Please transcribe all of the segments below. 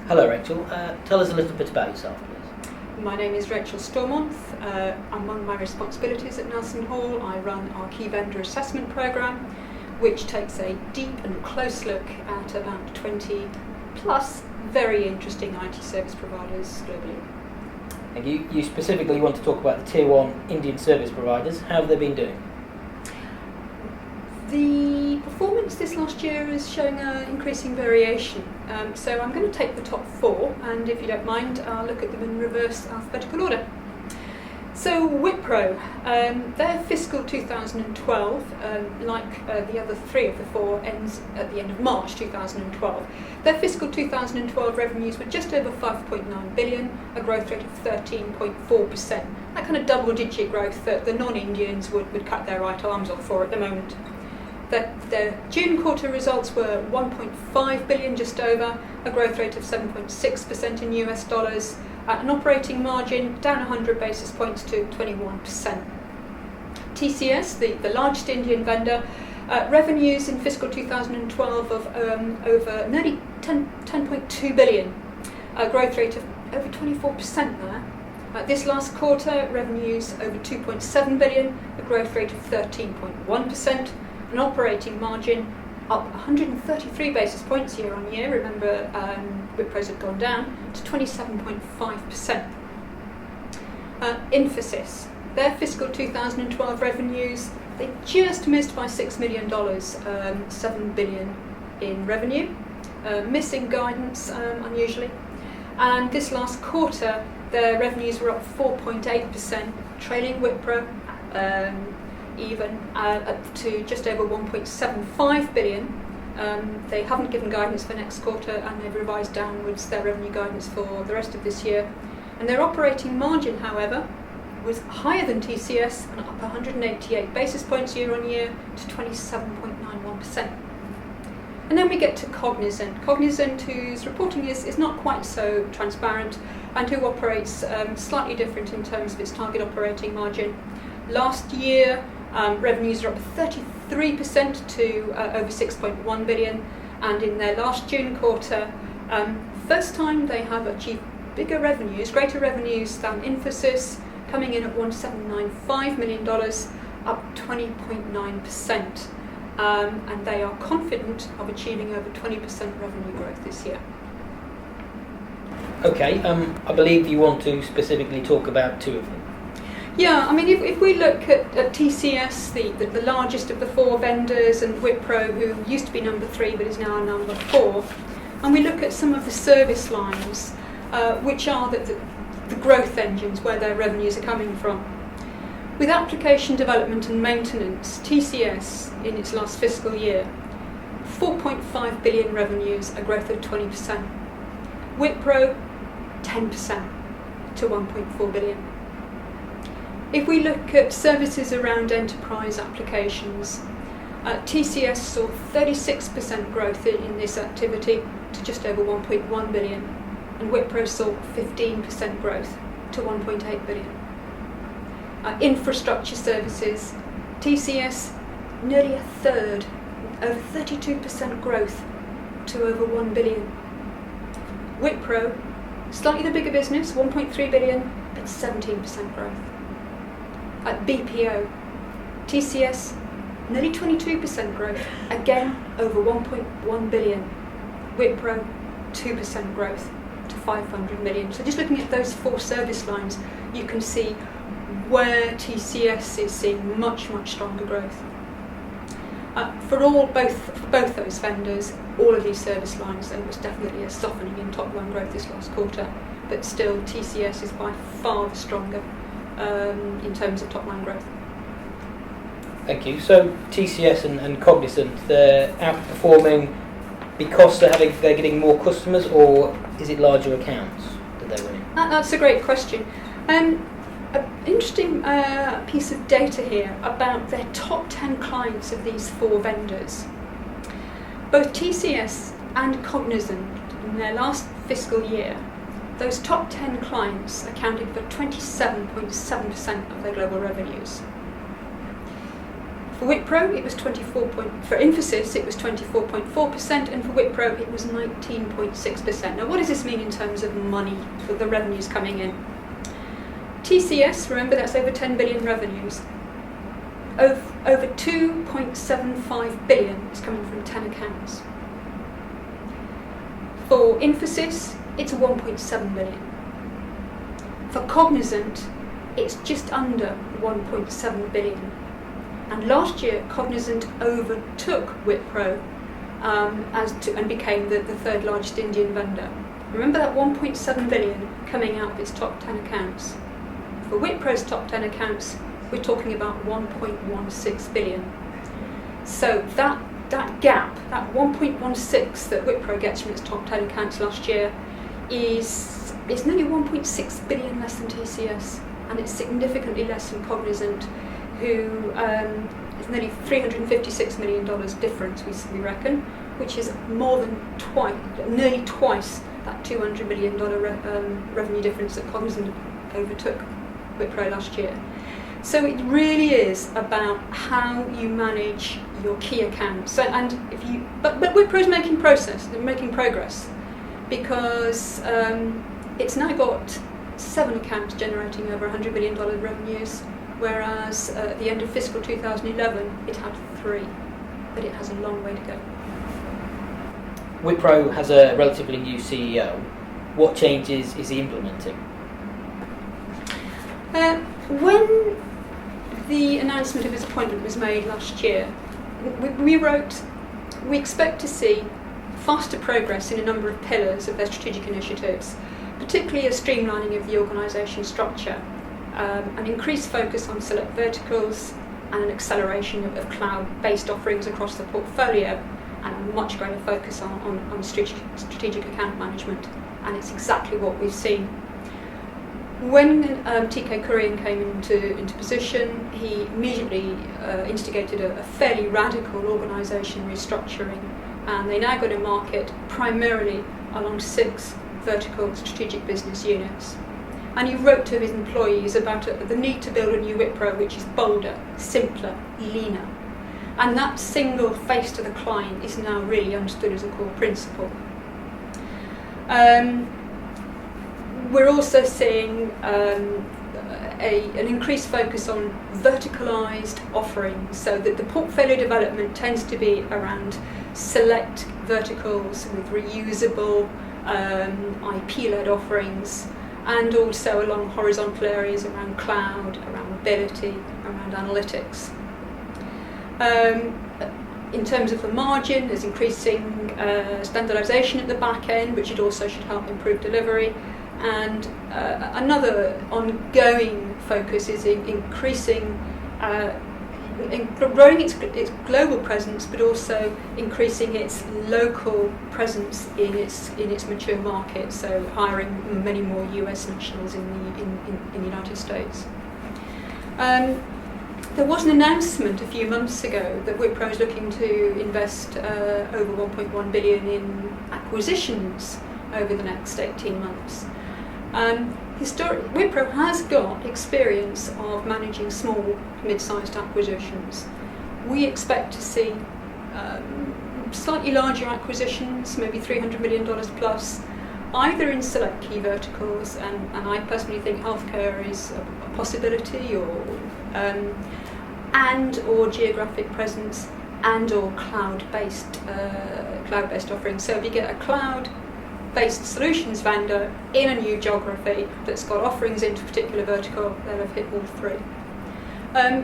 Hello Rachel, tell us a little bit about yourself please. My name is Rachael Stormonth. Among my responsibilities at NelsonHall, I run our key vendor assessment programme, which takes a deep and close look at about 20 plus very interesting IT service providers globally. And you specifically want to talk about the Tier 1 Indian service providers. How have they been doing? The performance this last year is showing an increasing variation. So I'm going to take the top four, and if you don't mind, I'll look at them in reverse alphabetical order. So Wipro, their fiscal 2012, like the other three of the four, ends at the end of March 2012. Their fiscal 2012 revenues were just over 5.9 billion, a growth rate of 13.4%. That kind of double-digit growth that the non-Indians would cut their right arms off for at the moment. Their June quarter results were 1.5 billion, just over, a growth rate of 7.6% in US dollars, an operating margin down 100 basis points to 21%. TCS, the largest Indian vendor, revenues in fiscal 2012 of over nearly 10.2 billion, a growth rate of over 24% there. This last quarter, revenues over 2.7 billion, a growth rate of 13.1%. An operating margin up 133 basis points year on year. Remember, Wipro's had gone down to 27.5%. Infosys, their fiscal 2012 revenues, they just missed by $6 million, 7 billion in revenue, missing guidance unusually. And this last quarter, their revenues were up 4.8%, trailing Wipro even up to just over 1.75 billion. They haven't given guidance for next quarter, and they've revised downwards their revenue guidance for the rest of this year. And their operating margin, however, was higher than TCS and up 188 basis points year on year to 27.91%. And then we get to Cognizant. Cognizant, whose reporting is not quite so transparent and who operates slightly different in terms of its target operating margin. Last year, revenues are up 33% to over 6.1 billion, and in their last June quarter, first time they have achieved greater revenues than Infosys, coming in at $1,795 million, up 20.9%. And they are confident of achieving over 20% revenue growth this year. Okay, I believe you want to specifically talk about two of them. Yeah, I mean, if we look at TCS, the largest of the four vendors, and Wipro, who used to be number 3 but is now number 4, and we look at some of the service lines, which are the growth engines where their revenues are coming from. With application development and maintenance, TCS, in its last fiscal year, 4.5 billion revenues, a growth of 20%. Wipro, 10% to 1.4 billion. If we look at services around enterprise applications, TCS saw 36% growth in this activity to just over 1.1 billion, and Wipro saw 15% growth to 1.8 billion. Infrastructure services, TCS nearly a third, over 32% growth to over 1 billion. Wipro, slightly the bigger business, 1.3 billion, but 17% growth. At BPO, TCS, nearly 22% growth, again over 1.1 billion. Wipro, 2% growth to 500 million. So just looking at those four service lines, you can see where TCS is seeing much stronger growth. For both those vendors, all of these service lines, there was definitely a softening in top line growth this last quarter, but still TCS is by far the stronger in terms of top line growth. Thank you. So TCS and Cognizant, they're outperforming because they're getting more customers, or is it larger accounts that they're winning? That's a great question. An interesting piece of data here about their top 10 clients of these four vendors. Both TCS and Cognizant, in their last fiscal year, those top 10 clients accounted for 27.7% of their global revenues. For Wipro, it was for Infosys, it was 24.4%, and for Wipro, it was 19.6%. Now, what does this mean in terms of money for the revenues coming in? TCS, remember, that's over 10 billion revenues. Over 2.75 billion is coming from 10 accounts. For Infosys, it's 1.7 billion. For Cognizant, it's just under 1.7 billion. And last year, Cognizant overtook Wipro and became the third largest Indian vendor. Remember that 1.7 billion coming out of its top 10 accounts. For Wipro's top 10 accounts, we're talking about 1.16 billion. So that gap, that 1.16 that Wipro gets from its top 10 accounts last year is nearly 1.6 billion less than TCS, and it's significantly less than Cognizant, who is nearly $356 million difference, we reckon, which is nearly twice that $200 million revenue difference that Cognizant overtook Wipro last year. So it really is about how you manage your key accounts. But Wipro's making progress, because it's now got 7 accounts generating over $100 million revenues, whereas at the end of fiscal 2011 it had 3, but it has a long way to go. Wipro has a relatively new CEO. What changes is he implementing? When the announcement of his appointment was made last year, we wrote, we expect to see faster progress in a number of pillars of their strategic initiatives, particularly a streamlining of the organisation structure, an increased focus on select verticals, and an acceleration of cloud-based offerings across the portfolio, and a much greater focus on strategic account management. And it's exactly what we've seen. When TK Kurian came into position, he immediately instigated a fairly radical organisation restructuring, and they now go to market primarily along 6 vertical strategic business units. And he wrote to his employees about the need to build a new Wipro which is bolder, simpler, leaner. And that single face to the client is now really understood as a core principle. We're also seeing an increased focus on verticalised offerings, so that the portfolio development tends to be around select verticals with reusable IP-led offerings, and also along horizontal areas around cloud, around mobility, around analytics. In terms of the margin, there's increasing standardisation at the back end, which also should help improve delivery. And another ongoing focus is increasing, growing its global presence, but also increasing its local presence in its mature market. So hiring many more US nationals in the United States. There was an announcement a few months ago that Wipro is looking to invest over 1.1 billion in acquisitions over the next 18 months. Wipro has got experience of managing small, mid-sized acquisitions. We expect to see slightly larger acquisitions, maybe $300 million plus, either in select key verticals, and I personally think healthcare is a possibility, or geographic presence, and/or cloud-based offerings. So if you get a cloud-based solutions vendor in a new geography that's got offerings into a particular vertical, they'll have hit all 3.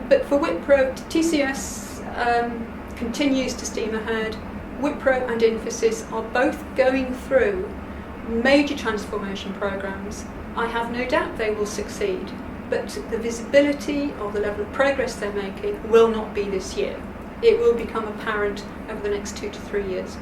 But for Wipro, TCS continues to steam ahead. Wipro and Infosys are both going through major transformation programs. I have no doubt they will succeed, but the visibility of the level of progress they're making will not be this year. It will become apparent over the next 2 to 3 years.